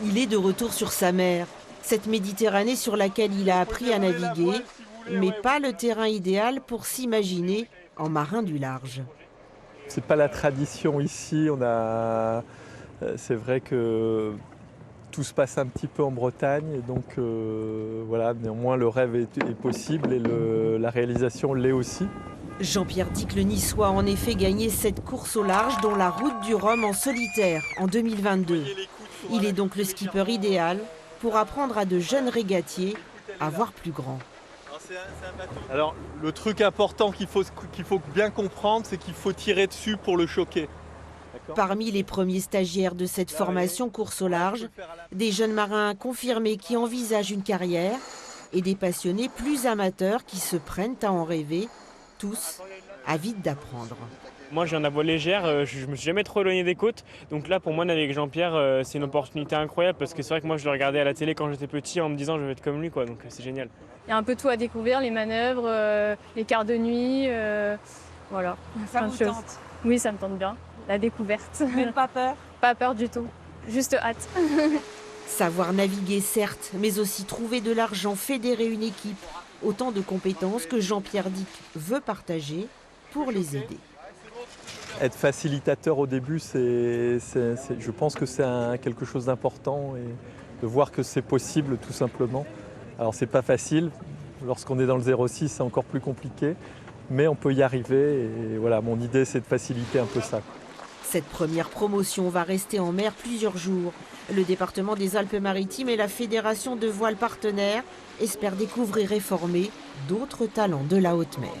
Il est de retour sur sa mer, cette Méditerranée sur laquelle il a appris à naviguer, mais pas le terrain idéal pour s'imaginer en marin du large. C'est pas la tradition ici, c'est vrai que tout se passe un petit peu en Bretagne, et donc voilà, néanmoins le rêve est possible et la réalisation l'est aussi. Jean-Pierre Dick, le Niçois, a en effet gagné cette course au large, dont la route du Rhum en solitaire en 2022. Il est donc le skipper idéal pour apprendre à de jeunes régatiers à voir plus grand. Alors le truc important qu'il faut bien comprendre, c'est qu'il faut tirer dessus pour le choquer. Parmi les premiers stagiaires de cette formation course au large, des jeunes marins confirmés qui envisagent une carrière et des passionnés plus amateurs qui se prennent à en rêver, tous avides d'apprendre. Moi, je viens de la voile légère, je me suis jamais trop éloigné des côtes. Donc là, pour moi, naviguer avec Jean-Pierre, c'est une opportunité incroyable parce que c'est vrai que moi, je le regardais à la télé quand j'étais petit en me disant je vais être comme lui, quoi. Donc c'est génial. Il y a un peu tout à découvrir, les manœuvres, les quarts de nuit, voilà. Ça vous tente? Oui, ça me tente bien. La découverte. Même pas peur? Pas peur du tout, juste hâte. Savoir naviguer, certes, mais aussi trouver de l'argent, fédérer une équipe. Autant de compétences que Jean-Pierre Dick veut partager pour les aider. Être facilitateur au début, je pense que c'est quelque chose d'important, et de voir que c'est possible tout simplement. Alors c'est pas facile, lorsqu'on est dans le 06 c'est encore plus compliqué, mais on peut y arriver, et voilà, mon idée c'est de faciliter un peu ça. Cette première promotion va rester en mer plusieurs jours. Le département des Alpes-Maritimes et la Fédération de voile partenaires espèrent découvrir et former d'autres talents de la haute mer.